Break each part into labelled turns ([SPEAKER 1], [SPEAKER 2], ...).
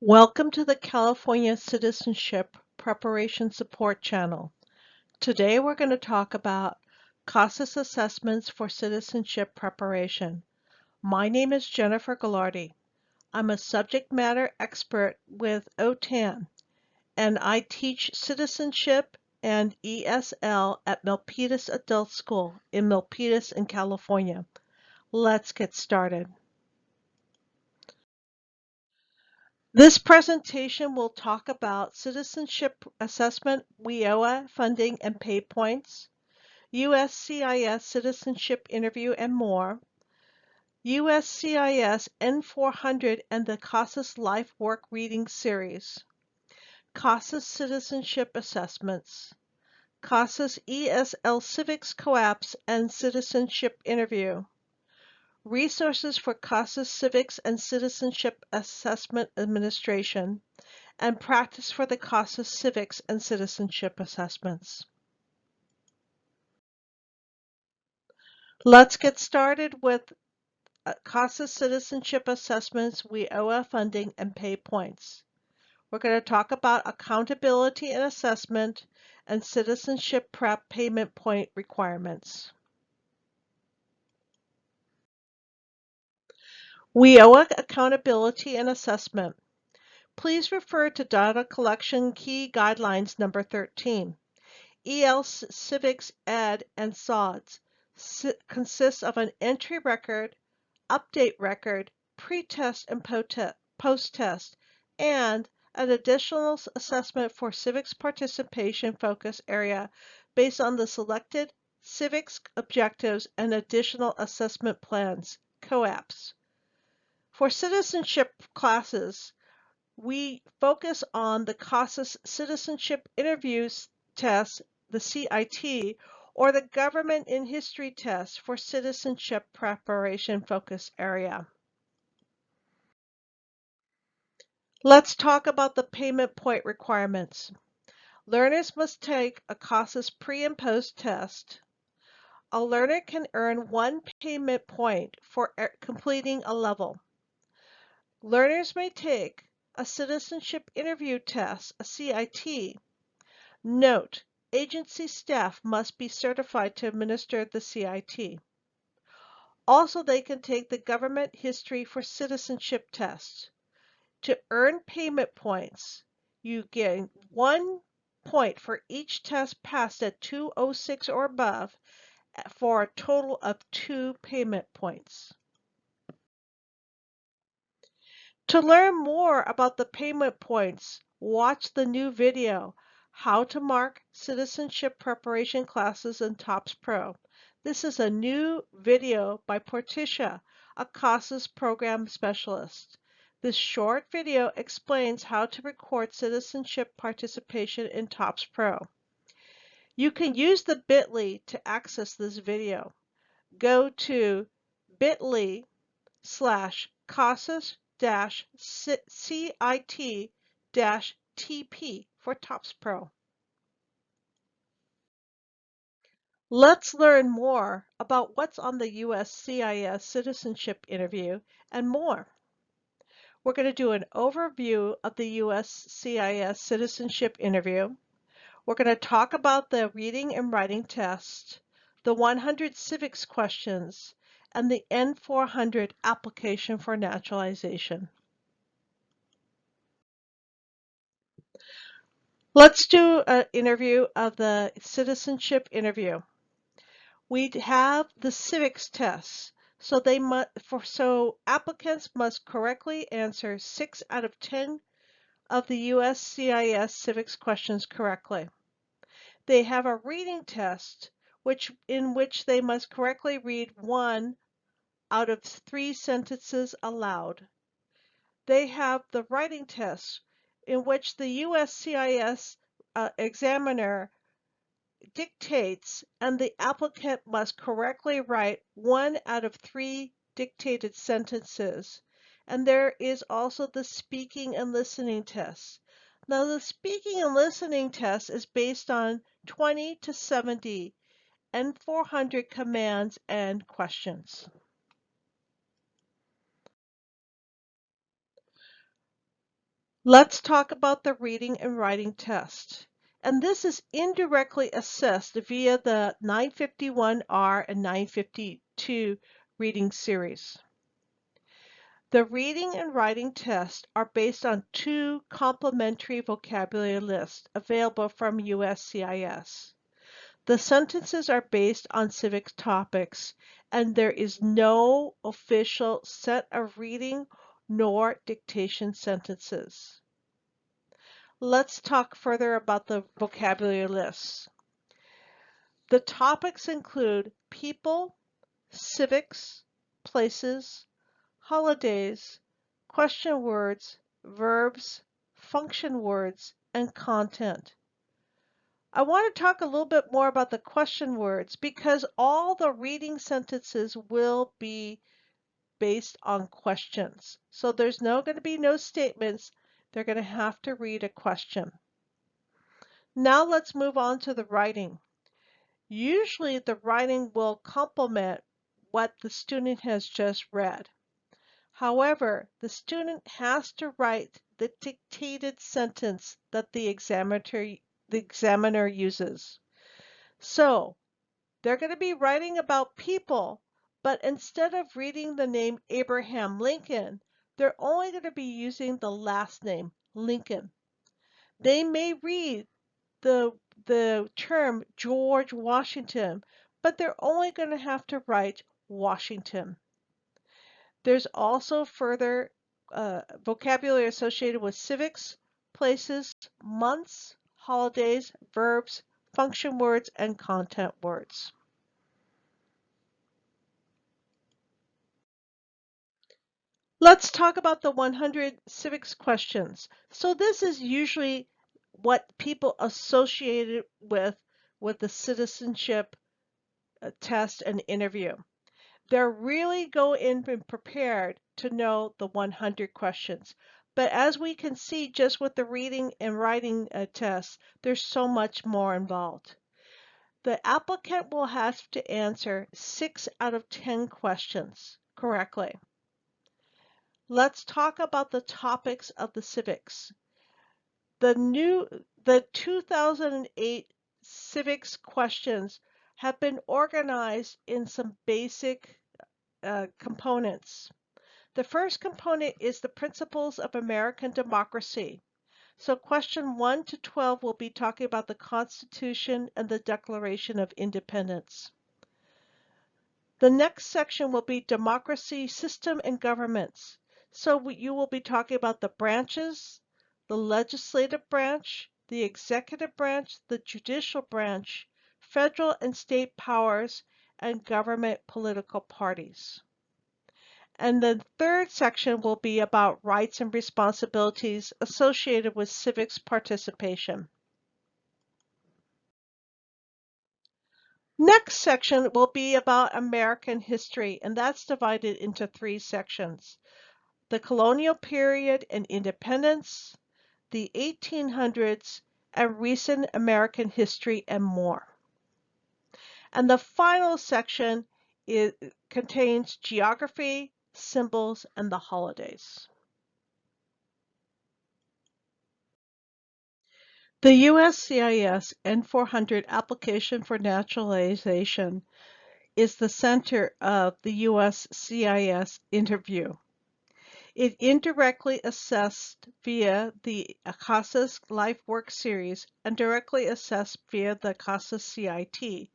[SPEAKER 1] Welcome to the California Citizenship Preparation Support Channel. Today we're going to talk about CASAS assessments for citizenship preparation. My name is Jennifer Gallardi. I'm a subject matter expert with OTAN, and I teach citizenship and ESL at Milpitas Adult School in Milpitas in California. Let's get started. This presentation will talk about citizenship assessment, WIOA funding and pay points, USCIS Citizenship Interview and more, USCIS N400 and the CASAS Life Work Reading Series, CASAS Citizenship Assessments, CASAS ESL Civics COAAPS and Citizenship Interview, Resources for CASAS Civics and Citizenship Assessment Administration, and practice for the CASAS Civics and Citizenship Assessments. Let's get started with CASAS Citizenship Assessments, WIOA funding, and pay points. We're going to talk about accountability and assessment and citizenship prep payment point requirements. WIOA accountability and assessment. Please refer to Data Collection Key Guidelines number 13. EL Civics Ed and SODS consists of an entry record, update record, pre-test and post-test, and an additional assessment for civics participation focus area based on the selected civics objectives and additional assessment plans, COAPPS. For citizenship classes, we focus on the CASAS Citizenship Interviews test, the CIT, or the Government in History test for citizenship preparation focus area. Let's talk about the payment point requirements. Learners must take a CASAS pre and post test. A learner can earn 1 payment point for completing a level. Learners may take a citizenship interview test, a CIT. Note: agency staff must be certified to administer the CIT. Also, they can take the Government History for Citizenship test. To earn payment points, you gain 1 point for each test passed at 206 or above for a total of 2 payment points. To learn more about the payment points, watch the new video, How to Mark Citizenship Preparation Classes in TOPS Pro. This is a new video by Portia, a CASAS program specialist. This short video explains how to record citizenship participation in TOPS Pro. You can use the bit.ly to access this video. Go to bit.ly/CASAS-CIT-TP for TOPS Pro. Let's learn more about what's on the USCIS Citizenship Interview and more. We're going to do an overview of the USCIS Citizenship Interview. We're going to talk about the reading and writing test, the 100 civics questions, and the N400 application for naturalization. Let's do an interview of the citizenship interview. We have the civics test. So applicants must correctly answer 6 out of 10 of the USCIS civics questions correctly. They have a reading test in which they must correctly read 1 out of 3 sentences aloud. They have the writing test in which the USCIS examiner dictates and the applicant must correctly write 1 out of 3 dictated sentences. And there is also the speaking and listening test. Now, the speaking and listening test is based on 20 to 70 N400 commands and questions. Let's talk about the reading and writing test. And this is indirectly assessed via the 951R and 952 reading series. The reading and writing tests are based on two complementary vocabulary lists available from USCIS. The sentences are based on civics topics, and there is no official set of reading nor dictation sentences. Let's talk further about the vocabulary lists. The topics include people, civics, places, holidays, question words, verbs, function words, and content. I want to talk a little bit more about the question words because all the reading sentences will be based on questions. So there's going to be no statements. They're going to have to read a question. Now let's move on to the writing. Usually the writing will complement what the student has just read. However, the student has to write the dictated sentence that the examiner uses. So they're going to be writing about people, but instead of reading the name Abraham Lincoln, they're only going to be using the last name, Lincoln. They may read the term George Washington, but they're only going to have to write Washington. There's also further vocabulary associated with civics, places, months, holidays, verbs, function words, and content words. Let's talk about the 100 civics questions. So this is usually what people associate it with the citizenship test and interview. They're really go in and prepared to know the 100 questions. But as we can see just with the reading and writing tests, there's so much more involved. The applicant will have to answer 6 out of 10 questions correctly. Let's talk about the topics of the civics. The 2008 civics questions have been organized in some basic components. The first component is the principles of American democracy. So question 1 to 12 will be talking about the Constitution and the Declaration of Independence. The next section will be democracy, system, and governments. So you will be talking about the branches, the legislative branch, the executive branch, the judicial branch, federal and state powers, and government political parties. And the third section will be about rights and responsibilities associated with civics participation. Next section will be about American history, and that's divided into 3 sections. The colonial period and independence, the 1800s, and recent American history and more. And the final section contains geography, symbols, and the holidays. The USCIS N400 application for naturalization is the center of the USCIS interview. It indirectly assessed via the CASAS Life Work Series and directly assessed via the CASAS CIT.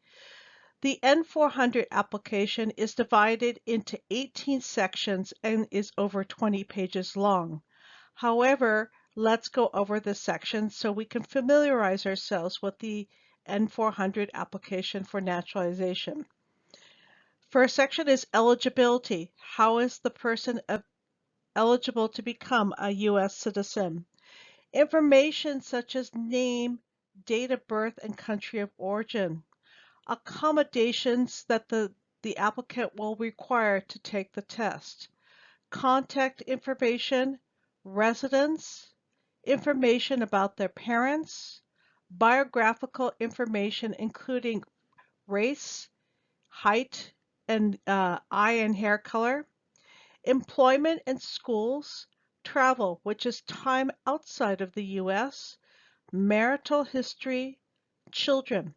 [SPEAKER 1] The N400 application is divided into 18 sections and is over 20 pages long. However, let's go over the sections so we can familiarize ourselves with the N400 application for naturalization. First section is eligibility. How is the person eligible to become a U.S. citizen? Information such as name, date of birth, and country of origin. Accommodations that the applicant will require to take the test. Contact information, residence, information about their parents, biographical information including race, height, and eye and hair color, employment and schools, travel, which is time outside of the U.S., marital history, children.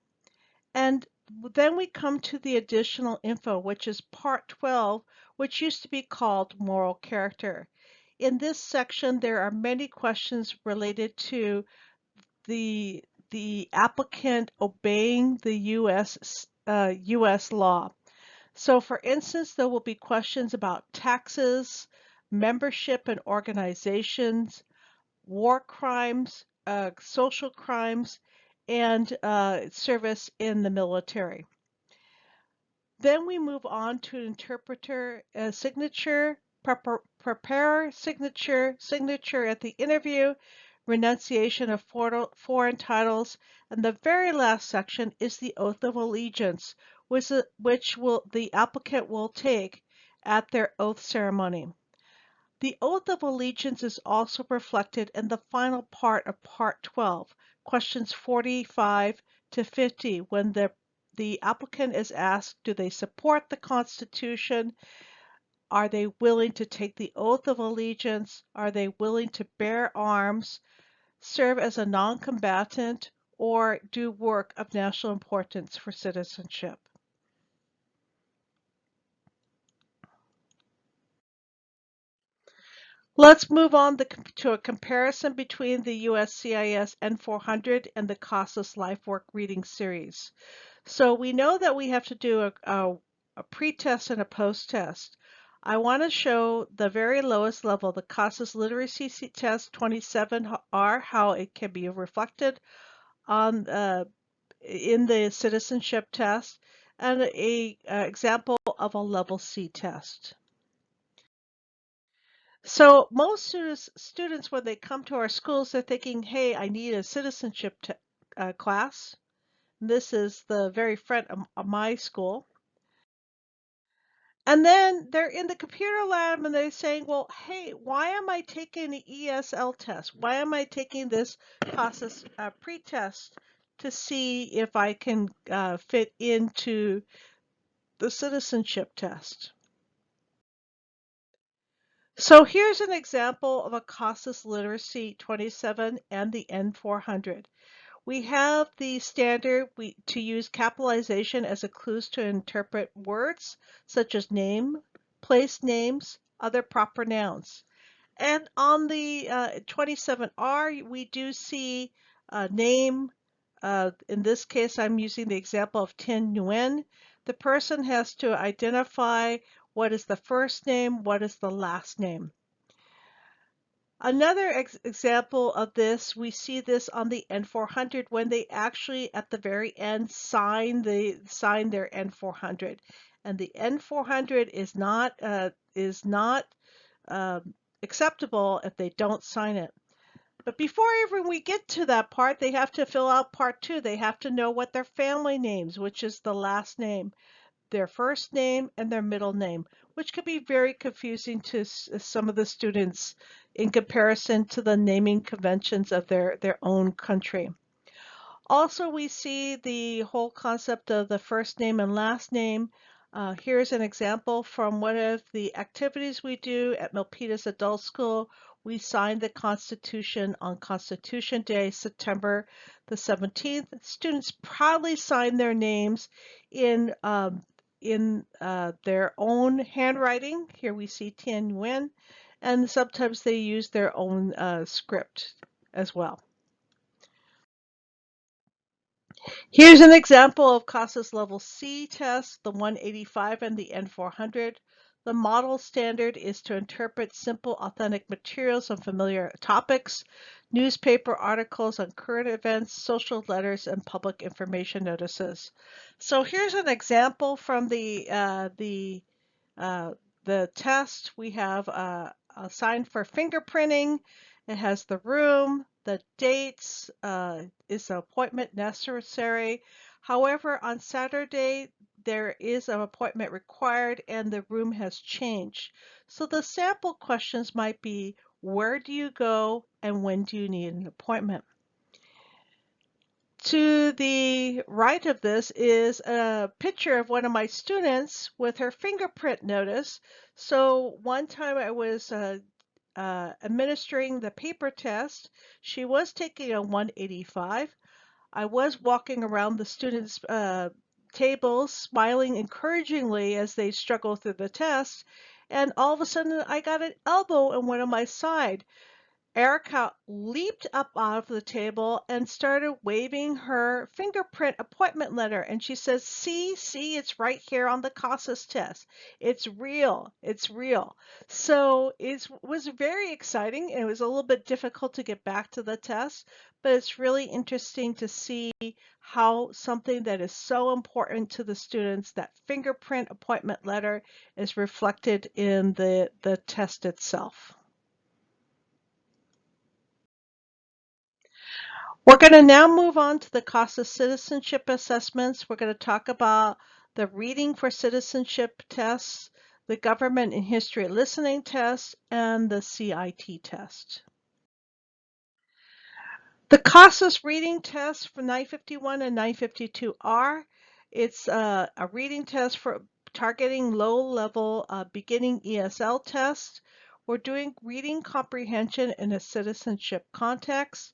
[SPEAKER 1] And then we come to the additional info, which is part 12, which used to be called moral character. In this section, there are many questions related to the applicant obeying the U.S. law. So for instance, there will be questions about taxes, membership in organizations, war crimes, social crimes, and service in the military. Then we move on to interpreter signature, prepare signature, signature at the interview, renunciation of foreign titles, and the very last section is the oath of allegiance, which the applicant will take at their oath ceremony. The oath of allegiance is also reflected in the final part of Part 12, questions 45 to 50, when the applicant is asked, do they support the Constitution? Are they willing to take the oath of allegiance? Are they willing to bear arms, serve as a non-combatant, or do work of national importance for citizenship? Let's move on to a comparison between the USCIS N400 and the CASAS Life Work Reading Series. So we know that we have to do a pre-test and a post-test. I want to show the very lowest level, the CASAS Literacy Test 27R, how it can be reflected on in the citizenship test, and a example of a level C test. So most students, when they come to our schools, they're thinking, hey, I need a citizenship class. This is the very front of my school. And then they're in the computer lab and they're saying, well, hey, why am I taking the ESL test? Why am I taking this CASAS pre-test to see if I can fit into the citizenship test? So here's an example of a CASAS Literacy 27 and the N400. We have the standard to use capitalization as a clues to interpret words such as name, place names, other proper nouns. And on the 27R, we do see name. In this case, I'm using the example of Tin Nguyen. The person has to identify what is the first name, what is the last name. Another example of this, we see this on the N400 when they actually at the very end sign their N400, and the N400 is not acceptable if they don't sign it. But before even we get to that part, they have to fill out part 2. They have to know what their family names, which is the last name, their first name and their middle name, which could be very confusing to some of the students in comparison to the naming conventions of their own country. Also, we see the whole concept of the first name and last name. Here's an example from one of the activities we do at Milpitas Adult School. We signed the Constitution on Constitution Day, September the 17th. Students proudly signed their names in their own handwriting. Here we see Tien Nguyen, and sometimes they use their own script as well. Here's an example of CASAS Level C test, the 185 and the N400. The model standard is to interpret simple, authentic materials on familiar topics, newspaper articles on current events, social letters, and public information notices. So here's an example from the test. We have a sign for fingerprinting. It has the room, the dates, is the appointment necessary. However, on Saturday, there is an appointment required and the room has changed. So the sample questions might be, where do you go and when do you need an appointment? To the right of this is a picture of one of my students with her fingerprint notice. So one time I was administering the paper test. She was taking a 185. I was walking around the students' tables, smiling encouragingly as they struggled through the test, and all of a sudden I got an elbow in one of my side. Erica leaped up out of the table and started waving her fingerprint appointment letter. And she says, see, it's right here on the CASAS test. It's real. It's real. So it was very exciting. It was a little bit difficult to get back to the test, but it's really interesting to see how something that is so important to the students, that fingerprint appointment letter, is reflected in the test itself. We're going to now move on to the CASAS citizenship assessments. We're going to talk about the reading for citizenship tests, the government and history listening test, and the CIT test. The CASAS reading test for 951 and 952R, it's a reading test for targeting low-level beginning ESL tests. We're doing reading comprehension in a citizenship context.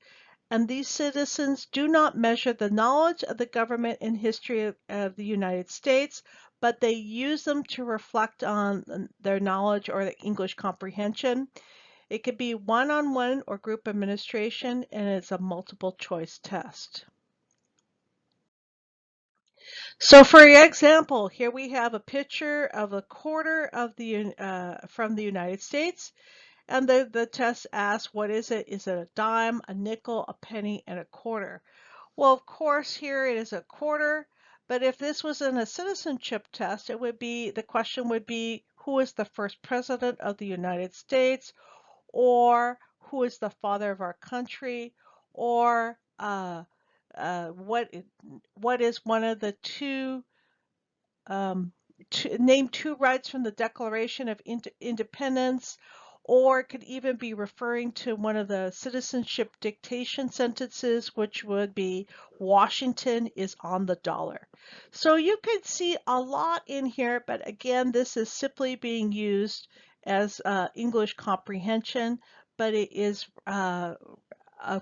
[SPEAKER 1] And these citizens do not measure the knowledge of the government and history of the United States, but they use them to reflect on their knowledge or the English comprehension. It could be one-on-one or group administration, and it's a multiple choice test. So for example, here we have a picture of a quarter of from the United States. And the test asks, what is it? Is it a dime, a nickel, a penny, and a quarter? Well, of course, here it is a quarter, but if this was in a citizenship test, the question would be, who is the first president of the United States, or who is the father of our country, or what is one of the two name two rights from the Declaration of Independence, or it could even be referring to one of the citizenship dictation sentences, which would be Washington is on the dollar. So you could see a lot in here, but again, this is simply being used as English comprehension, but it is of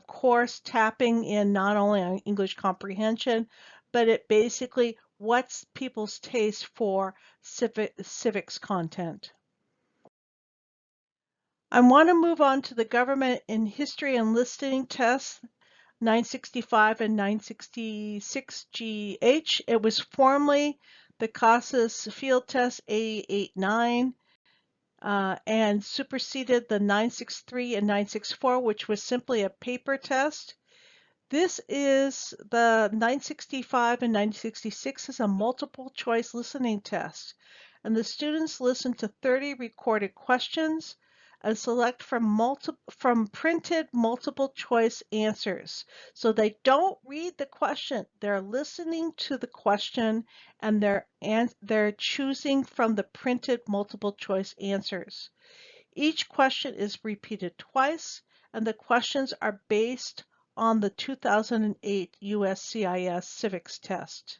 [SPEAKER 1] course, tapping in not only on English comprehension, but it basically what's people's taste for civics content. I want to move on to the government in history and listening tests, 965 and 966GH. It was formerly the CASAS field test 889 and superseded the 963 and 964, which was simply a paper test. This is the 965 and 966 is a multiple choice listening test, and the students listen to 30 recorded questions and select from printed multiple choice answers. So they don't read the question, they're listening to the question and they're choosing from the printed multiple choice answers. Each question is repeated twice, and the questions are based on the 2008 USCIS Civics test.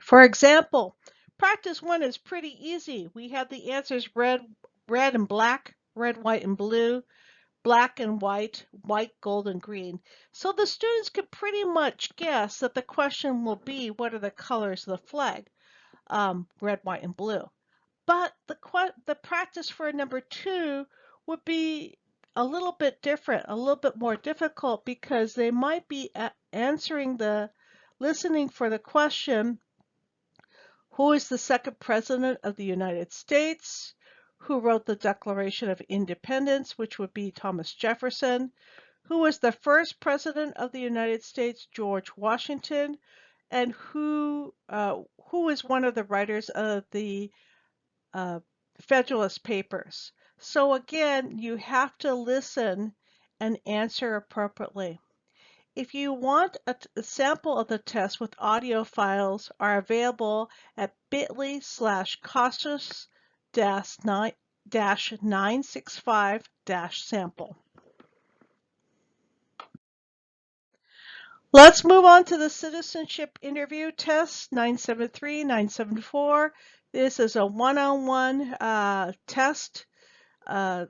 [SPEAKER 1] For example, practice 1 is pretty easy. We have the answers red and black, red, white, and blue, black and white, gold, and green. So the students can pretty much guess that the question will be, what are the colors of the flag? Red, white, and blue. But the practice for number 2 would be a little bit different, a little bit more difficult, because they might be listening for the question, who is the second president of the United States? Who wrote the Declaration of Independence, which would be Thomas Jefferson? Who was the first president of the United States? George Washington. And who is one of the writers of the Federalist Papers? So again, you have to listen and answer appropriately. If you want a sample of the test with audio files are available at bit.ly/CASAS-965-sample. Let's move on to the citizenship interview test, 973, 974. This is a one-on-one test. Uh,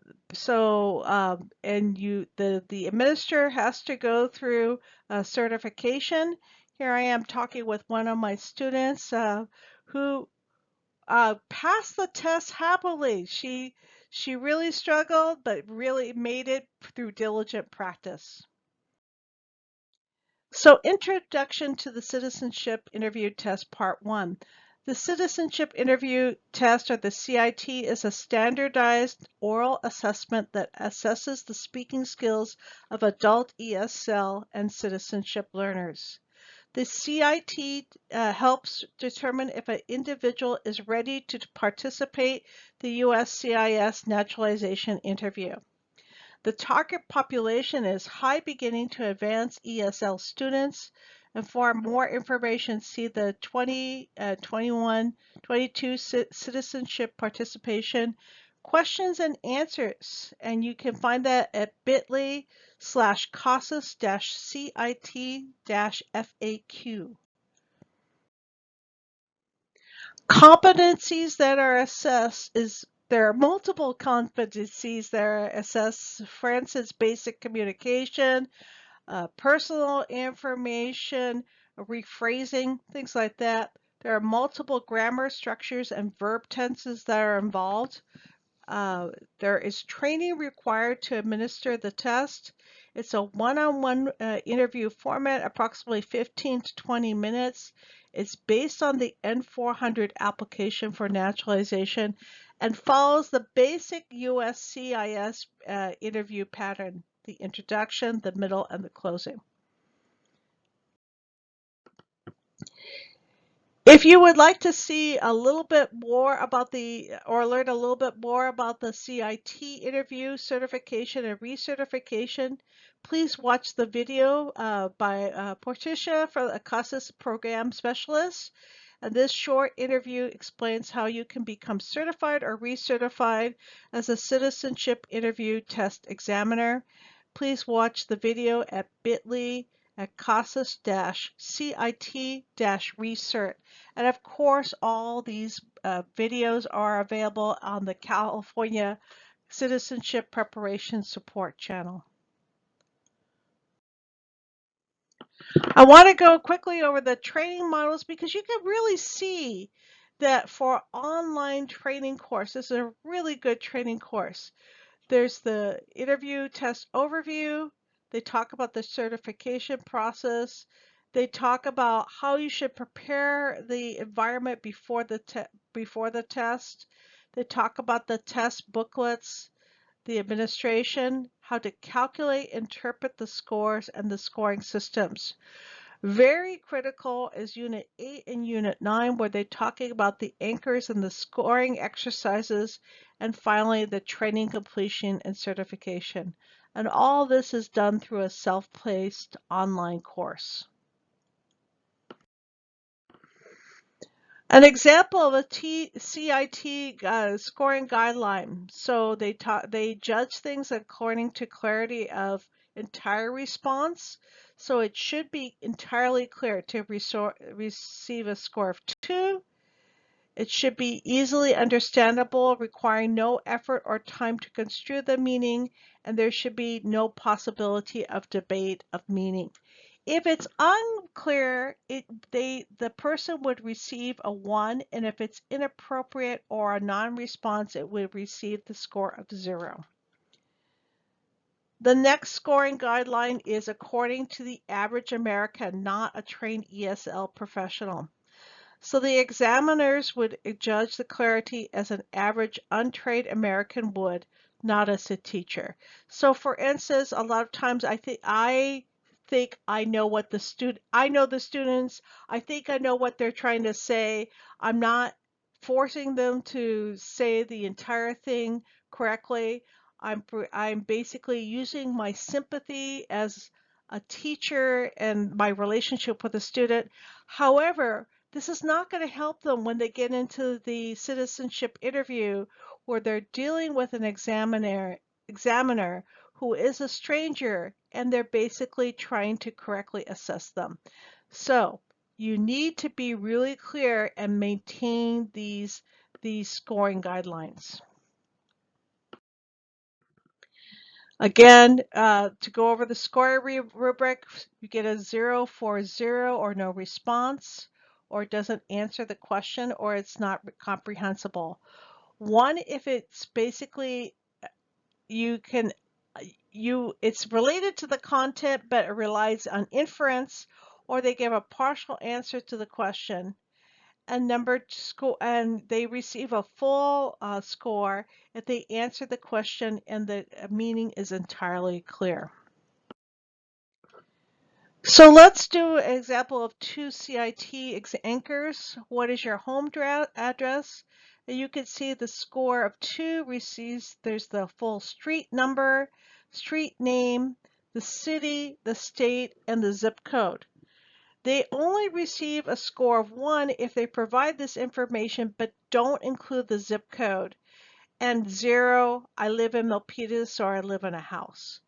[SPEAKER 1] and the administrator has to go through a certification. Here I am talking with one of my students who passed the test happily. She really struggled, but really made it through diligent practice. So, Introduction to the Citizenship Interview Test Part 1. The Citizenship Interview Test, or the CIT, is a standardized oral assessment that assesses the speaking skills of adult ESL and citizenship learners. The CIT helps determine if an individual is ready to participate the USCIS Naturalization Interview. The target population is high beginning to advanced ESL students. And for more information, see the 2021-22 citizenship participation questions and answers. And you can find that at bit.ly/CASAS-CIT-FAQ. Competencies that are assessed is there are multiple competencies that are assessed. For instance, basic communication, personal information, rephrasing, things like that. There are multiple grammar structures and verb tenses that are involved. There is training required to administer the test. It's a one-on-one interview format, approximately 15 to 20 minutes. It's based on the N400 application for naturalization and follows the basic USCIS interview pattern, the introduction, the middle, and the closing. If you would like to see a little bit more about or learn a little bit more about the CIT interview, certification, and recertification, please watch the video by Portia for the CASAS program specialist. And this short interview explains how you can become certified or recertified as a citizenship interview test examiner. Please watch the video at bit.ly at CASAS-CIT-Recert. And of course, all these videos are available on the California Citizenship Preparation Support channel. I want to go quickly over the training models because you can really see that for online training course, this is a really good training course. There's the interview test overview. They talk about the certification process. They talk about how you should prepare the environment before the test. They talk about the test booklets, the administration, how to calculate, interpret the scores, and the scoring systems. Very critical is Unit 8 and Unit 9, where they're talking about the anchors and the scoring exercises, and finally the training completion and certification. And all this is done through a self-paced online course. An example of a CIT scoring guideline. So they judge things according to clarity of entire response. So it should be entirely clear to receive a score of 2. It should be easily understandable, requiring no effort or time to construe the meaning, and there should be no possibility of debate of meaning. If it's unclear, the person would receive a 1, and if it's inappropriate or a non-response, it would receive the score of 0. The next scoring guideline is according to the average American, not a trained ESL professional. So the examiners would judge the clarity as an average untrained American would, not as a teacher. So for instance, a lot of times I think I know what I know the students, I think I know what they're trying to say. I'm not forcing them to say the entire thing correctly. I'm basically using my sympathy as a teacher and my relationship with a student. However, this is not going to help them when they get into the citizenship interview where they're dealing with an examiner who is a stranger, and they're basically trying to correctly assess them. So you need to be really clear and maintain these scoring guidelines. Again, to go over the scoring rubric, you get a 0 for 0 or no response, or it doesn't answer the question, or it's not comprehensible. 1 if it's basically you can it's related to the content but it relies on inference, or they give a partial answer to the question. And they receive a full score if they answer the question and the meaning is entirely clear. So let's do an example of two CIT anchors. What is your home address? And you can see the score of 2 receives, there's the full street number, street name, the city, the state, and the zip code. They only receive a score of 1 if they provide this information but don't include the zip code. And 0, I live in Milpitas or I live in a house.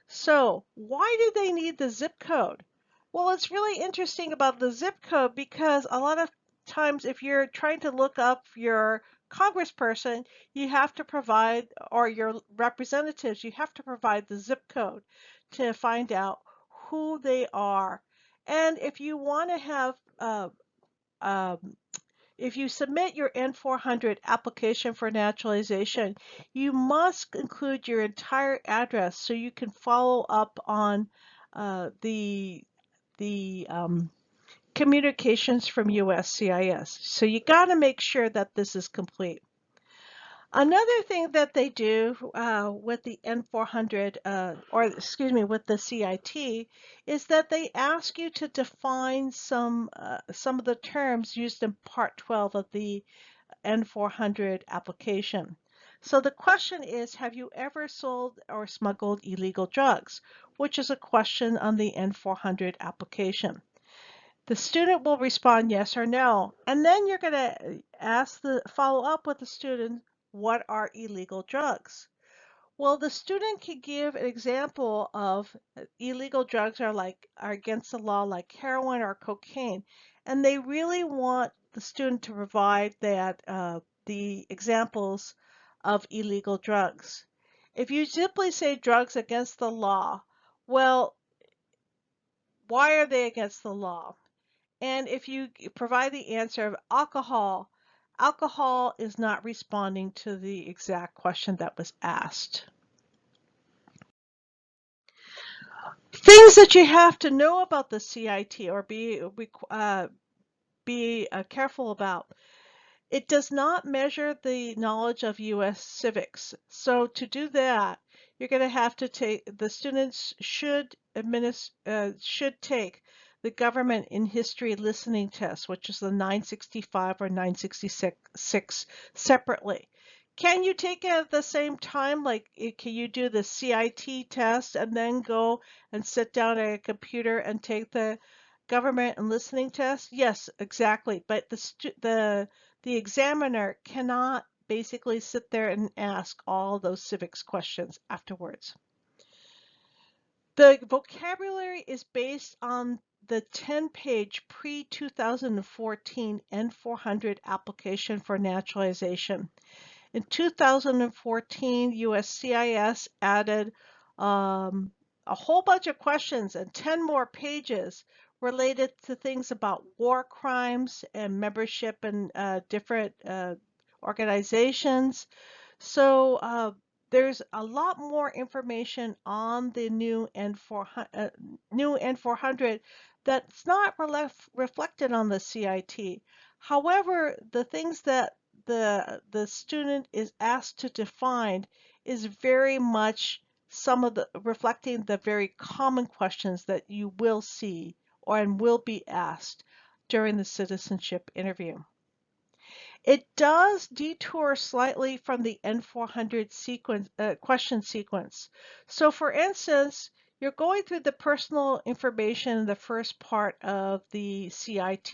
[SPEAKER 1] So why do they need the zip code? Well, it's really interesting about the zip code because a lot of times if you're trying to look up your congressperson, you have to provide, or your representatives, you have to provide the zip code to find out who they are. And if you want to have, um, if you submit your N400 application for naturalization, you must include your entire address so you can follow up on the communications from USCIS. So you got to make sure that this is complete. Another thing that they do with the N400, or excuse me, with the CIT, is that they ask you to define some of the terms used in Part 12 of the N400 application. So the question is, have you ever sold or smuggled illegal drugs? Which is a question on the N400 application. The student will respond yes or no, and then you're going to follow up with the student, what are illegal drugs? Well, the student can give an example of illegal drugs are against the law, like heroin or cocaine, and they really want the student to provide the examples of illegal drugs. If you simply say drugs against the law, well, why are they against the law? And if you provide the answer of alcohol, alcohol is not responding to the exact question that was asked. Things that you have to know about the CIT or be careful about. It does not measure the knowledge of U.S. civics. So to do that, you're going to have to the students should take the government in history listening test, which is the 965 or 966 separately. Can you take it at the same time? Like, can you do the CIT test and then go and sit down at a computer and take the government and listening test? Yes, exactly. But the examiner cannot basically sit there and ask all those civics questions afterwards. The vocabulary is based on the 10-page pre-2014 N400 application for naturalization. In 2014, USCIS added a whole bunch of questions and 10 more pages related to things about war crimes and membership in different organizations. So there's a lot more information on the new N400 that's not reflected on the CIT. However, the things that the student is asked to define is very much some of the reflecting the very common questions that you will see or and will be asked during the citizenship interview. It does detour slightly from the N400 question sequence. So for instance, you're going through the personal information in the first part of the CIT,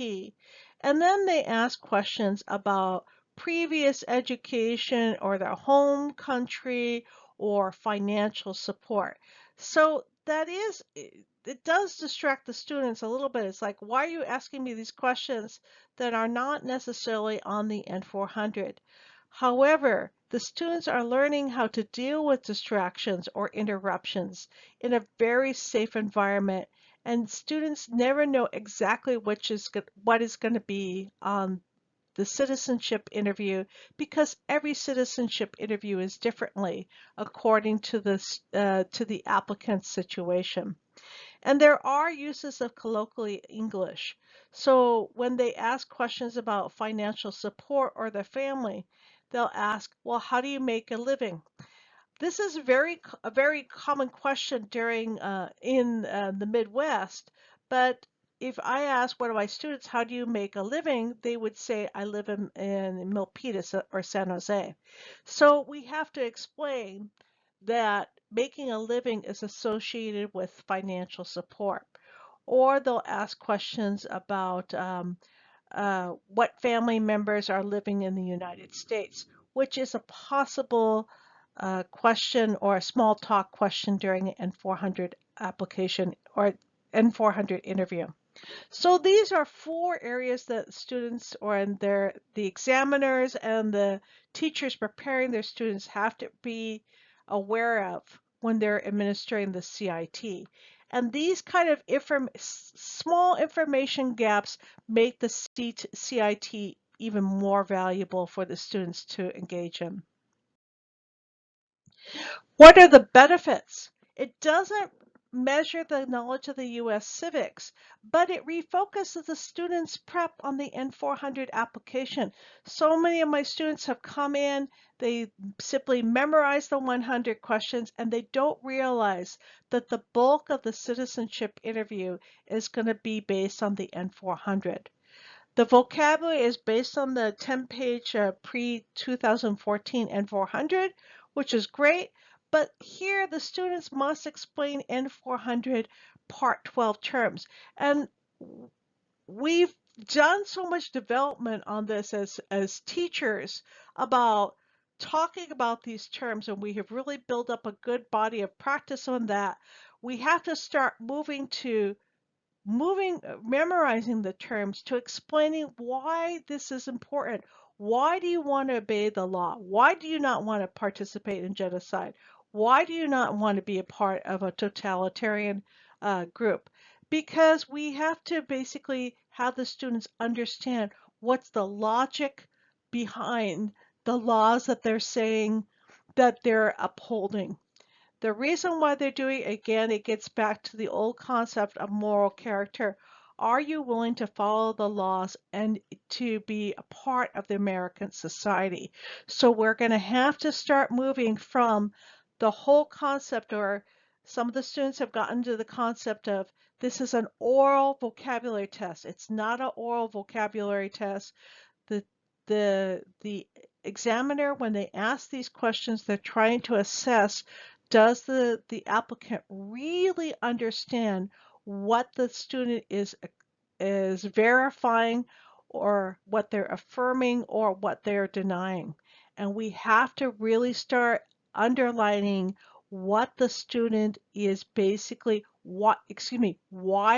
[SPEAKER 1] and then they ask questions about previous education or their home country or financial support. So it does distract the students a little bit. It's like, why are you asking me these questions that are not necessarily on the N400? However, the students are learning how to deal with distractions or interruptions in a very safe environment, and students never know exactly what is going to be on the citizenship interview because every citizenship interview is differently according to the applicant's situation. And there are uses of colloquial English. So when they ask questions about financial support or their family, they'll ask, well, how do you make a living? This is a very common question during in the Midwest, but if I ask one of my students, how do you make a living? They would say, I live in Milpitas or San Jose. So we have to explain that making a living is associated with financial support. Or they'll ask questions about what family members are living in the United States, which is a possible question or a small talk question during an N400 application or N400 interview. So these are four areas that students or the examiners and the teachers preparing their students have to be aware of when they're administering the CIT. And these kind of small information gaps make the CIT even more valuable for the students to engage in. What are the benefits? It doesn't measure the knowledge of the U.S. civics, but it refocuses the students' prep on the N400 application. So many of my students have come in, they simply memorize the 100 questions, and they don't realize that the bulk of the citizenship interview is going to be based on the N400. The vocabulary is based on the 10-page pre-2014 N400, which is great, but here the students must explain N400 Part 12 terms. And we've done so much development on this as teachers about talking about these terms, and we have really built up a good body of practice on that. We have to start memorizing the terms to explaining why this is important. Why do you want to obey the law? Why do you not want to participate in genocide? Why do you not want to be a part of a totalitarian group? Because we have to basically have the students understand what's the logic behind the laws that they're saying that they're upholding. The reason why they're doing it, again, it gets back to the old concept of moral character. Are you willing to follow the laws and to be a part of the American society? So we're going to have to start moving from the whole concept, or some of the students have gotten to the concept of this is an oral vocabulary test. It's not an oral vocabulary test. The the examiner, when they ask these questions, they're trying to assess, does the applicant really understand what the student is verifying, or what they're affirming, or what they're denying. And we have to really start underlining what the student is basically, why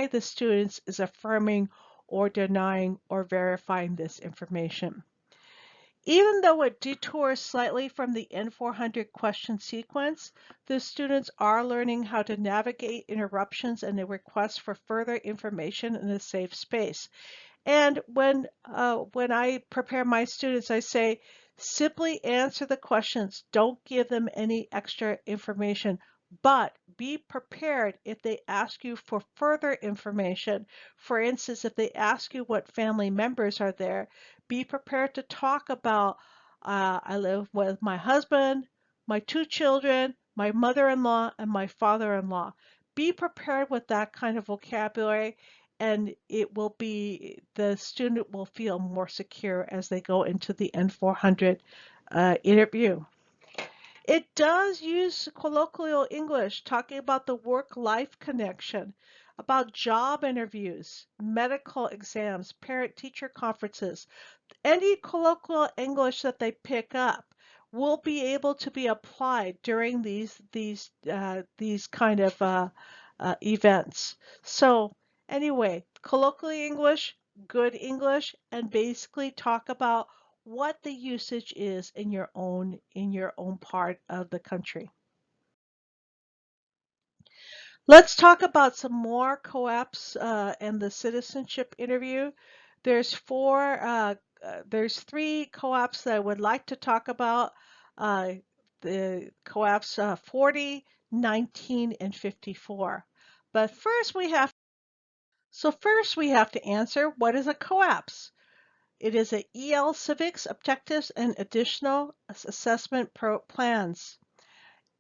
[SPEAKER 1] the student is affirming or denying or verifying this information. Even though it detours slightly from the N400 question sequence, the students are learning how to navigate interruptions and the request for further information in a safe space. And when I prepare my students, I say, simply answer the questions. Don't give them any extra information, but be prepared if they ask you for further information. For instance, if they ask you what family members are there, be prepared to talk about, I live with my husband, my two children, my mother-in-law, and my father-in-law. Be prepared with that kind of vocabulary, and the student will feel more secure as they go into the N400 interview. It does use colloquial English, talking about the work-life connection, about job interviews, medical exams, parent-teacher conferences. Any colloquial English that they pick up will be able to be applied during these kind of events. So anyway, colloquial English, good English, and basically talk about what the usage is in your own part of the country. Let's talk about some more COAPPS and the citizenship interview. There's there's three COAPPS that I would like to talk about. Uh, the COAPPS 40, 19, and 54. But first we have to answer, what is a COAPPS? It is a EL Civics Objectives and Additional Assessment Plans.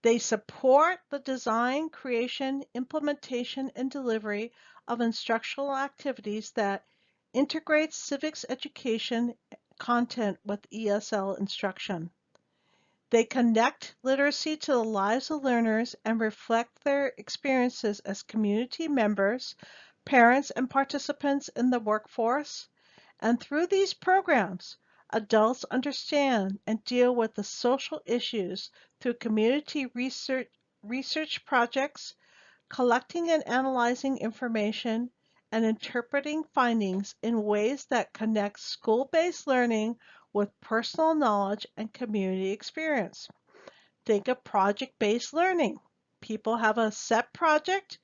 [SPEAKER 1] They support the design, creation, implementation, and delivery of instructional activities that integrate civics education content with ESL instruction. They connect literacy to the lives of learners and reflect their experiences as community members, parents, and participants in the workforce. And through these programs, adults understand and deal with the social issues through community research projects, collecting and analyzing information, and interpreting findings in ways that connect school-based learning with personal knowledge and community experience. Think of project-based learning. People have a set project,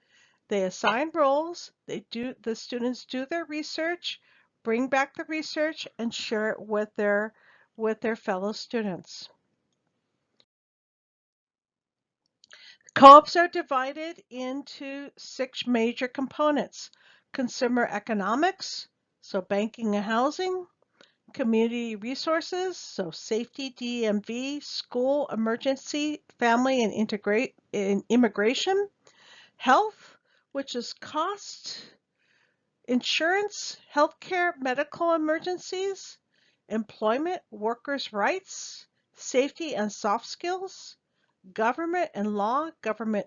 [SPEAKER 1] they assign roles, the students do their research, bring back the research, and share it with their fellow students. Co-ops are divided into 6 major components: consumer economics, so banking and housing; community resources, so safety, DMV; school, emergency, family, and immigration; health, which is cost; insurance, healthcare, medical emergencies; employment, workers' rights; safety and soft skills; government and law, government,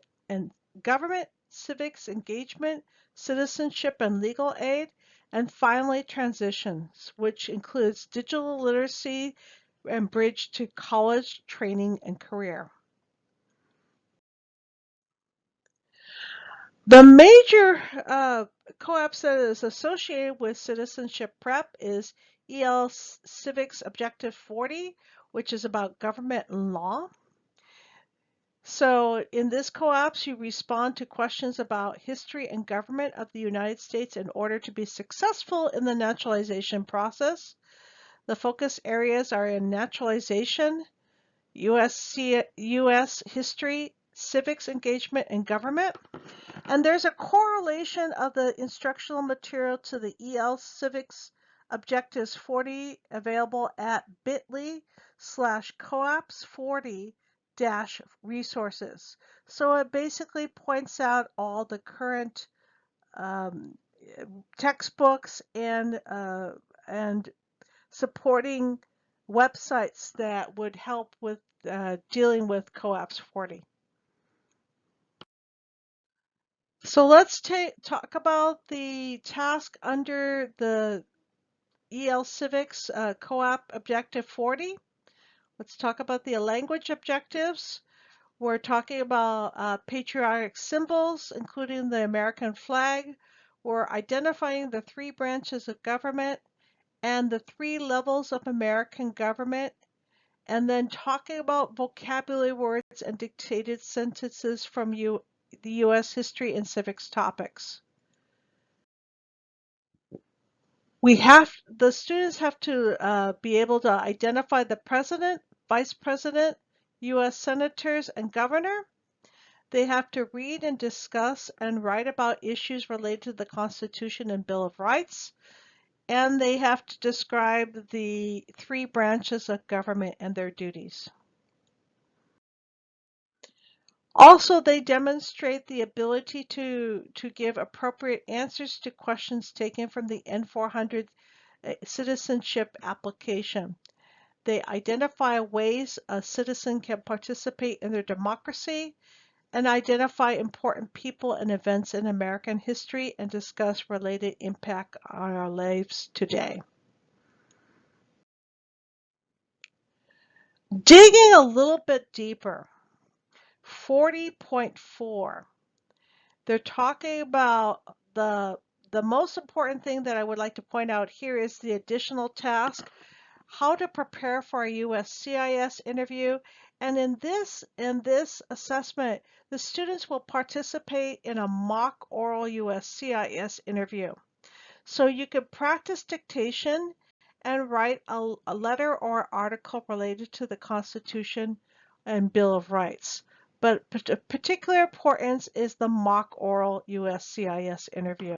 [SPEAKER 1] civics engagement, citizenship and legal aid; and finally transitions, which includes digital literacy and bridge to college, training, and career. The major COAPPS that is associated with citizenship prep is EL Civics Objective 40, which is about government and law. So in this COAPPS, you respond to questions about history and government of the United States in order to be successful in the naturalization process. The focus areas are in naturalization, US history, civics engagement, and government. And there's a correlation of the instructional material to the EL Civics Objectives 40 available at bit.ly/coapps40-resources. So it basically points out all the current um, textbooks and supporting websites that would help with dealing with COAPPS 40. So let's talk about the task under the EL Civics COAP Objective 40. Let's talk about the language objectives. We're talking about patriotic symbols, including the American flag. We're identifying the 3 branches of government and the 3 levels of American government, and then talking about vocabulary words and dictated sentences from the U.S. history and civics topics. The students have to be able to identify the president, vice president, U.S. senators, and governor. They have to read and discuss and write about issues related to the Constitution and Bill of Rights. And they have to describe the 3 branches of government and their duties. Also, they demonstrate the ability to give appropriate answers to questions taken from the N400 citizenship application. They identify ways a citizen can participate in their democracy and identify important people and events in American history and discuss related impact on our lives today. Digging a little bit deeper, 40.4, they're talking about the most important thing that I would like to point out here is the additional task how to prepare for a USCIS interview, and in this assessment, the students will participate in a mock oral USCIS interview. So you can practice dictation and write a letter or article related to the Constitution and Bill of Rights. But of particular importance is the mock oral USCIS interview.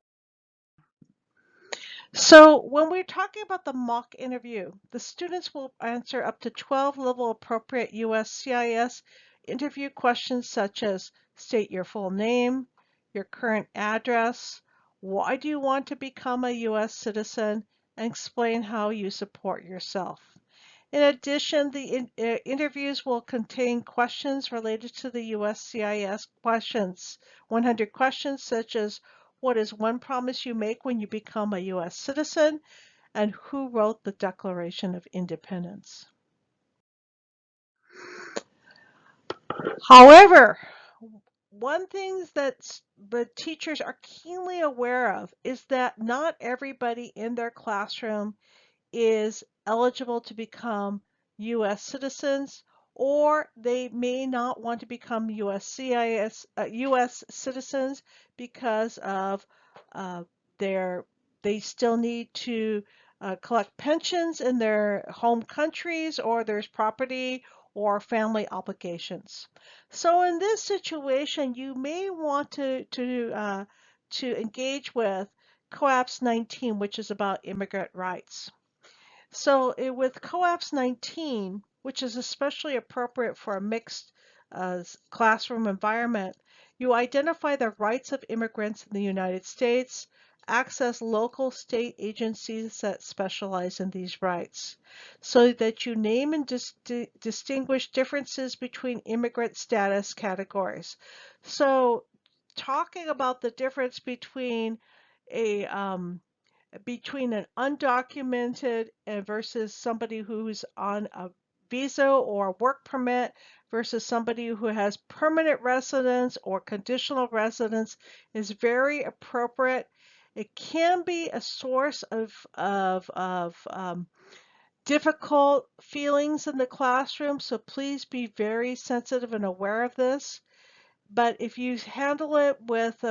[SPEAKER 1] So when we're talking about the mock interview, the students will answer up to 12 level appropriate USCIS interview questions such as state your full name, your current address, why do you want to become a US citizen, and explain how you support yourself. In addition, the interviews will contain questions related to the USCIS questions, 100 questions such as what is one promise you make when you become a US citizen, and who wrote the Declaration of Independence. However, one thing that the teachers are keenly aware of is that not everybody in their classroom is eligible to become U.S. citizens, or they may not want to become U.S. citizens because of uh, they still need to collect pensions in their home countries, or there's property or family obligations. So in this situation, you may want to engage with COAPPS 19, which is about immigrant rights. So with COAPPS 19, which is especially appropriate for a mixed classroom environment, you identify the rights of immigrants in the United States, access local state agencies that specialize in these rights, so that you name and distinguish differences between immigrant status categories. So talking about the difference a between an undocumented versus somebody who's on a visa or work permit versus somebody who has permanent residence or conditional residence is very appropriate. It can be a source of difficult feelings in the classroom, so please be very sensitive and aware of this. But if you handle it with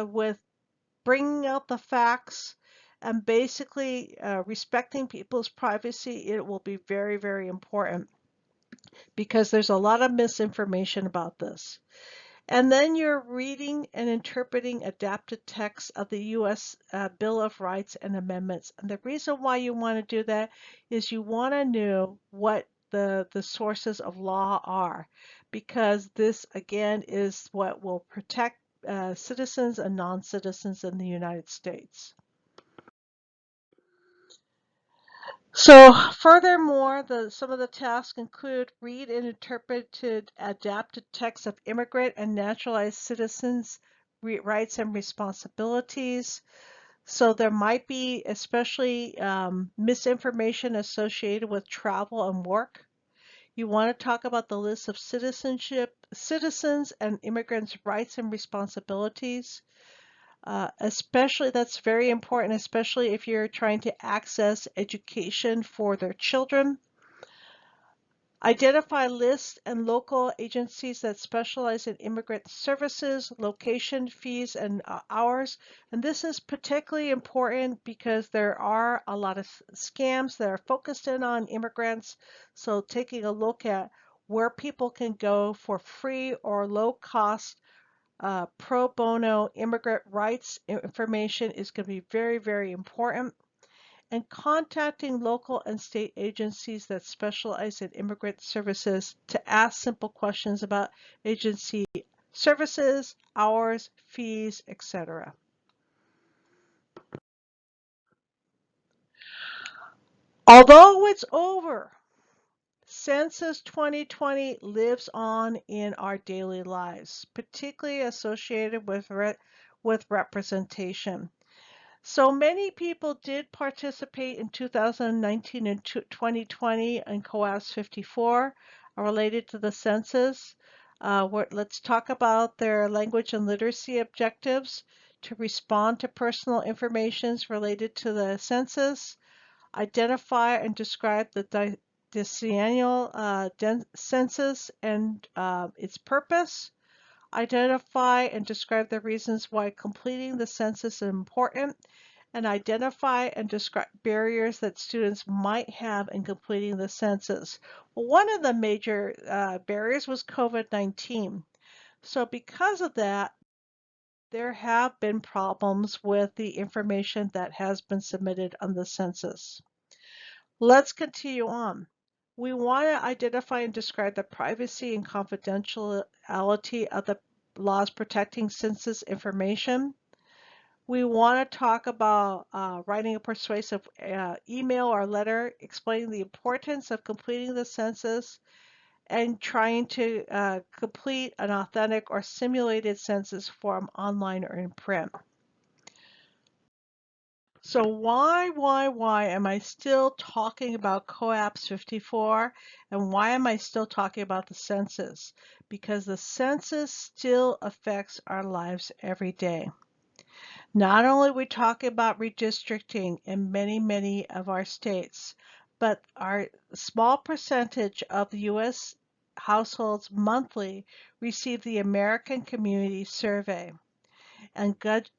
[SPEAKER 1] bringing out the facts and basically respecting people's privacy, it will be very, very important because there's a lot of misinformation about this. And then you're reading and interpreting adapted text of the U.S. Bill of Rights and Amendments. And the reason why you want to do that is you want to know what the sources of law are, because this, again, is what will protect citizens and non-citizens in the United States. So furthermore, some of the tasks include read and interpreted adapted text of immigrant and naturalized citizens' rights and responsibilities. So there might be especially misinformation associated with travel and work. You want to talk about the list of citizens and immigrants' rights and responsibilities. Especially, that's very important, especially if you're trying to access education for their children. Identify lists and local agencies that specialize in immigrant services, location, fees, and hours. And this is particularly important because there are a lot of scams that are focused in on immigrants. So taking a look at where people can go for free or low cost pro bono immigrant rights information is going to be very, very important. And contacting local and state agencies that specialize in immigrant services to ask simple questions about agency services, hours, fees, etc. Although it's over, Census 2020 lives on in our daily lives, particularly associated with representation. So many people did participate in 2019 and 2020 in COAPPS 54 related to the census. Let's talk about their language and literacy objectives to respond to personal information related to the census, identify and describe the decennial census and its purpose, identify and describe the reasons why completing the census is important, and identify and describe barriers that students might have in completing the census. Well, one of the major barriers was COVID-19. So because of that, there have been problems with the information that has been submitted on the census. Let's continue on. We want to identify and describe the privacy and confidentiality of the laws protecting census information. We want to talk about writing a persuasive email or letter explaining the importance of completing the census and trying to complete an authentic or simulated census form online or in print. So why am I still talking about COAPPS 54 and why am I still talking about the census? Because the census still affects our lives every day. Not only are we talking about redistricting in many of our states, but our small percentage of the U.S. households monthly receive the American Community Survey. And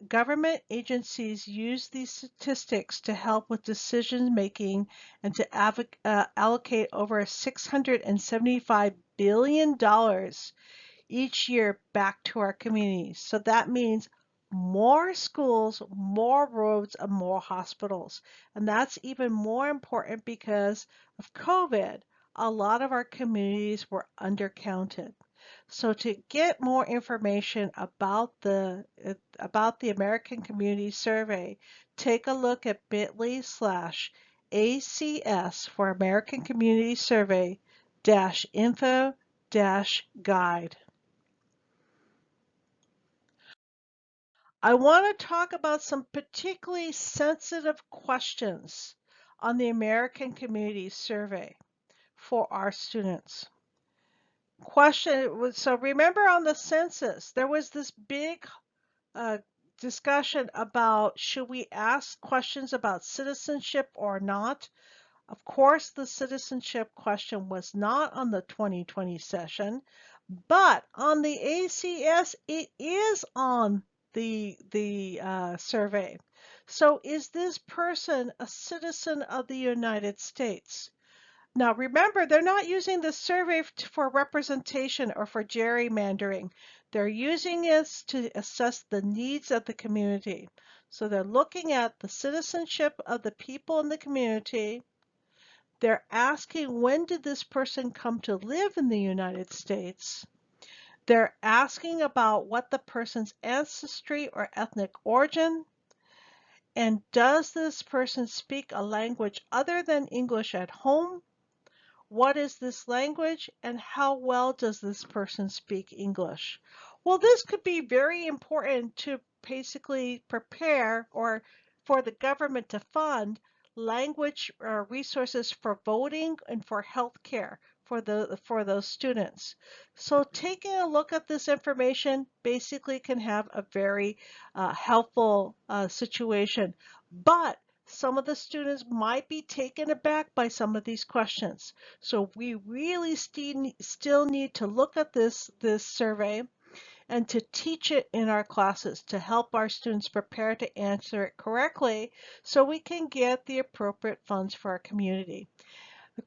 [SPEAKER 1] government agencies use these statistics to help with decision making and to allocate over $675 billion each year back to our communities. So that means more schools, more roads, and more hospitals. And that's even more important because of COVID. A lot of our communities were undercounted. So to get more information about the American Community Survey, take a look at bit.ly/ACS for American Community Survey -info -guide. I want to talk about some particularly sensitive questions on the American Community Survey for our students. So remember on the census, there was this big uh, discussion about should we ask questions about citizenship or not. Of course, the citizenship question was not on the 2020 session, but on the ACS, it is on the survey. So is this person a citizen of the United States? Now remember, they're not using the survey for representation or for gerrymandering. They're using it to assess the needs of the community. So they're looking at the citizenship of the people in the community. They're asking when did this person come to live in the United States? They're asking about what the person's ancestry or ethnic origin, and does this person speak a language other than English at home? What is this language and how well does this person speak English? Well, this could be very important to basically prepare or for the government to fund language resources for voting and for healthcare for those students. So taking a look at this information basically can have a very helpful situation. But some of the students might be taken aback by some of these questions. So we really still need to look at this survey and to teach it in our classes to help our students prepare to answer it correctly so we can get the appropriate funds for our community.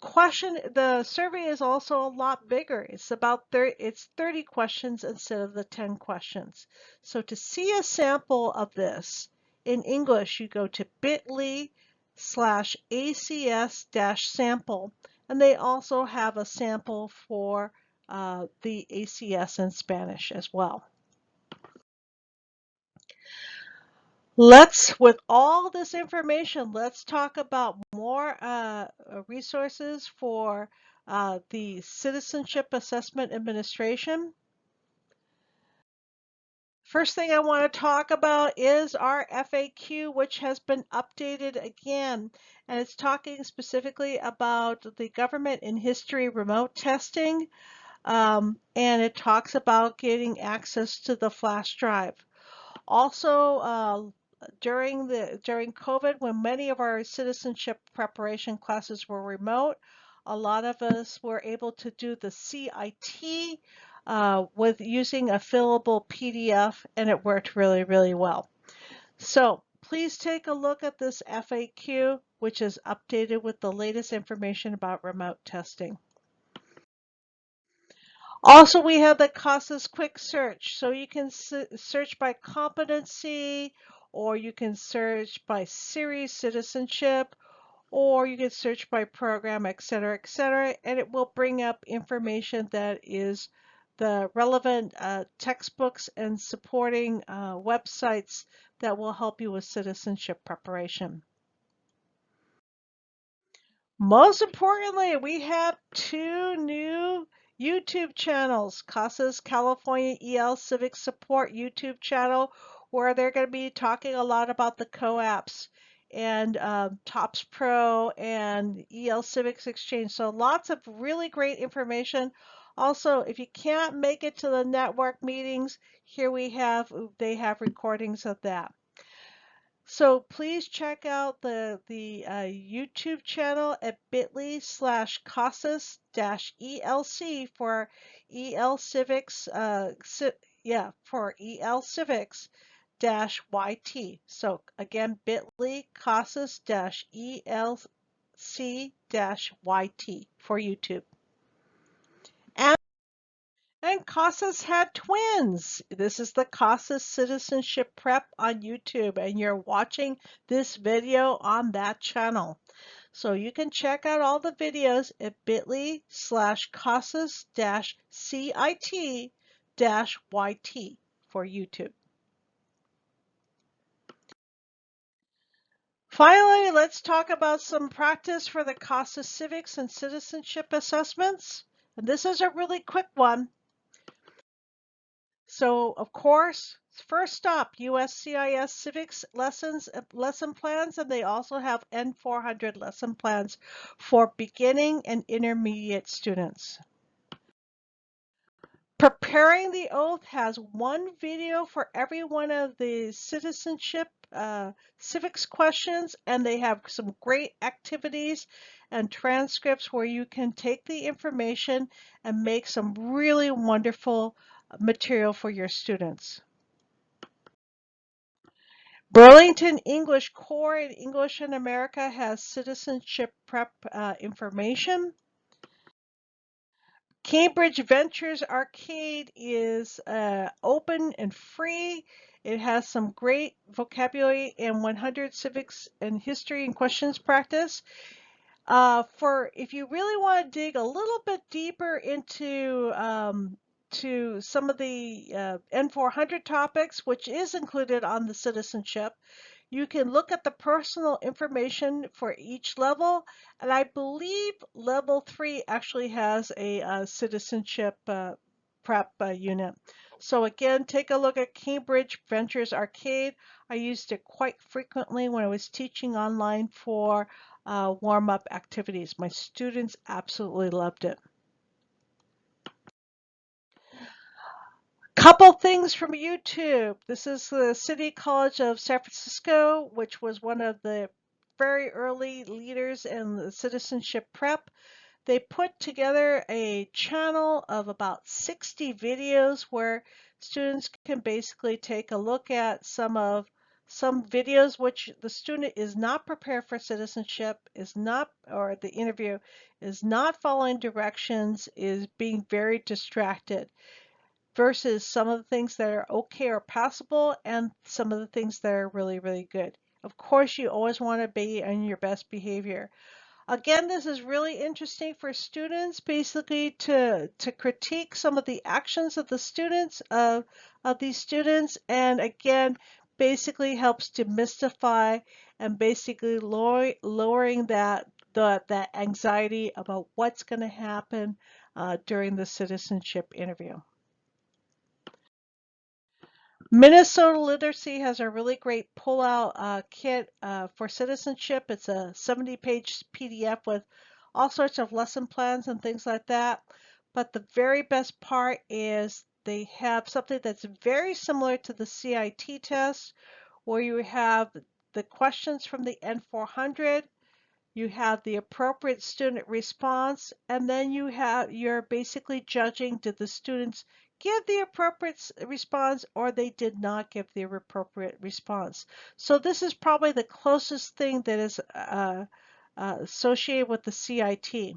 [SPEAKER 1] The survey is also a lot bigger. It's 30 questions instead of the 10 questions. So to see a sample of this in English, you go to bit.ly/ACS-sample, and they also have a sample for the ACS in Spanish as well. With all this information, let's talk about more resources for the Citizenship Assessment Administration. First thing I want to talk about is our FAQ, which has been updated again, and it's talking specifically about the government in history remote testing, and it talks about getting access to the flash drive. Also, during COVID, when many of our citizenship preparation classes were remote, A lot of us were able to do the CIT with using a fillable PDF, and it worked really, really well. So please take a look at this FAQ, which is updated with the latest information about remote testing. Also, we have the CASAS quick search. So you can search by competency, or you can search by series citizenship, or you can search by program, etc., and it will bring up information that is the relevant textbooks and supporting websites that will help you with citizenship preparation. Most importantly, we have two new YouTube channels. CASAS California EL Civics Support YouTube channel, where they're going to be talking a lot about the COAPPS and TOPS Pro and EL Civics Exchange. So lots of really great information. Also, if you can't make it to the network meetings, here they have recordings of that. So please check out the YouTube channel at bit.ly/CASAS-ELC for EL Civics, for EL Civics-YT. So again, bit.ly CASAS-ELC-YT for YouTube. And CASAS had twins. This is the CASAS Citizenship Prep on YouTube, and you're watching this video on that channel. So you can check out all the videos at bit.ly/CASAS-CIT-YT for YouTube. Finally, let's talk about some practice for the CASAS Civics and Citizenship assessments. And this is a really quick one. So, of course, first stop, USCIS Civics lesson plans, and they also have N400 lesson plans for beginning and intermediate students. Preparing the oath has one video for every one of the citizenship civics questions, and they have some great activities and transcripts where you can take the information and make some really wonderful material for your students. Burlington English Core and English in America has citizenship prep information. Cambridge Ventures Arcade is open and free. It has some great vocabulary and 100 civics and history and questions practice. For if you really want to dig a little bit deeper into to some of the N400 topics, which is included on the citizenship, you can look at the personal information for each level, and I believe level 3 actually has a citizenship prep unit. So again, take a look at Cambridge Ventures Arcade. I used it quite frequently when I was teaching online for warm-up activities. My students absolutely loved it. Couple things from YouTube. This is the City College of San Francisco, which was one of the very early leaders in the citizenship prep. They put together a channel of about 60 videos where students can basically take a look at some videos which the student is not prepared for citizenship, or the interview, is not following directions, is being very distracted, versus some of the things that are okay or passable and some of the things that are really, really good. Of course, you always want to be in your best behavior. Again, this is really interesting for students, basically to critique some of the actions of the students, of these students, and again, basically helps to mystify and basically lowering that anxiety about what's going to happen during the citizenship interview. Minnesota Literacy has a really great pull-out kit for citizenship. It's a 70-page PDF with all sorts of lesson plans and things like that. But the very best part is they have something that's very similar to the CIT test, where you have the questions from the N400, you have the appropriate student response, and then you're basically judging, did the students give the appropriate response or they did not give the appropriate response. So this is probably the closest thing that is associated with the CIT.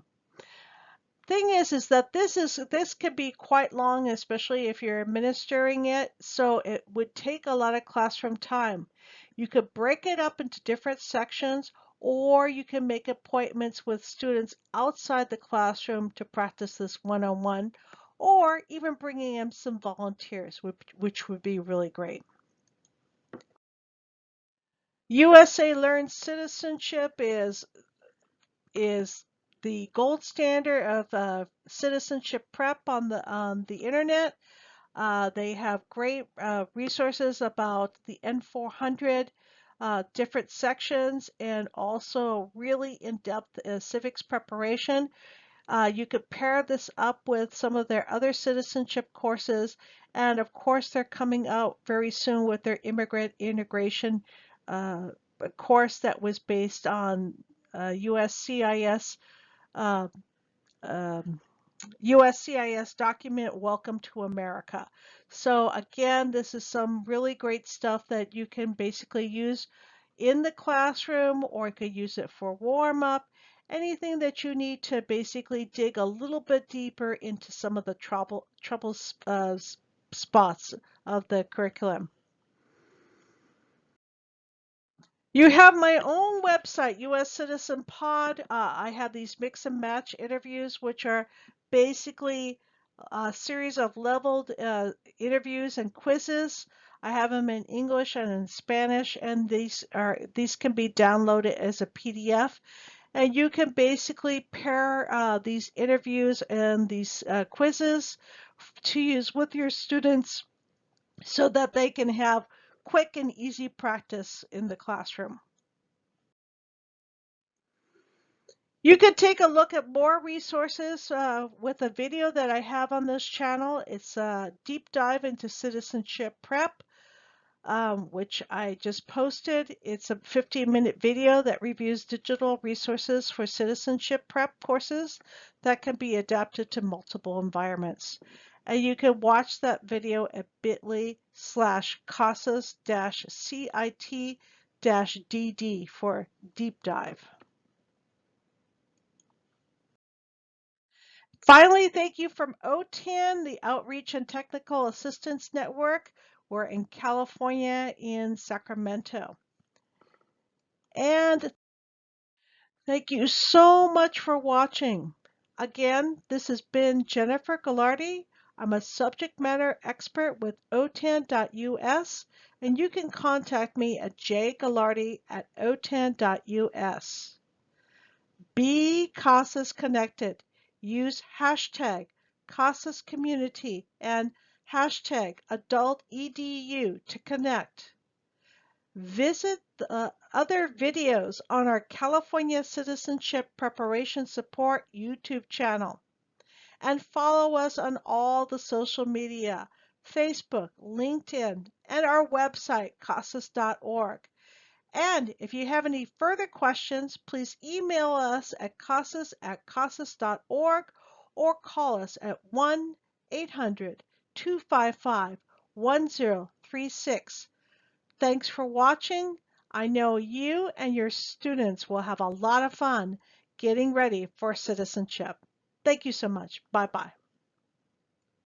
[SPEAKER 1] Thing is that this could be quite long, especially if you're administering it, so it would take a lot of classroom time. You could break it up into different sections, or you can make appointments with students outside the classroom to practice this one-on-one, or even bringing in some volunteers, which would be really great. USA Learn Citizenship is the gold standard of citizenship prep on the internet. They have great resources about the N400, different sections, and also really in-depth civics preparation. You could pair this up with some of their other citizenship courses, and of course they're coming out very soon with their immigrant integration uh, course that was based on USCIS uh, um, USCIS document, Welcome to America. So again, this is some really great stuff that you can basically use in the classroom, or you could use it for warm up, anything that you need to basically dig a little bit deeper into some of the trouble spots of the curriculum. You have my own website, US Citizen Pod. I have these mix and match interviews, which are basically a series of leveled interviews and quizzes. I have them in English and in Spanish, and these can be downloaded as a PDF. And you can basically pair these interviews and these quizzes to use with your students so that they can have quick and easy practice in the classroom. You could take a look at more resources with a video that I have on this channel. It's a deep dive into citizenship prep, which I just posted. It's a 15-minute video that reviews digital resources for citizenship prep courses that can be adapted to multiple environments. And you can watch that video at bit.ly/CASAS-CIT-DD for deep dive. Finally, thank you from OTAN, the Outreach and Technical Assistance Network. We're in California in Sacramento. And thank you so much for watching. Again, this has been Jennifer Gallardi. I'm a subject matter expert with OTAN.us, and you can contact me at jgallardi@otan.us. Be CASAS connected. Use hashtag CASAS community and hashtag adultedu to connect. Visit the other videos on our California Citizenship Preparation Support YouTube channel and follow us on all the social media, Facebook, LinkedIn, and our website, casas.org. And if you have any further questions, please email us at casas@casas.org or call us at 1-800-255-1036. Thanks for watching. I know you and your students will have a lot of fun getting ready for citizenship. Thank you so much. Bye-bye.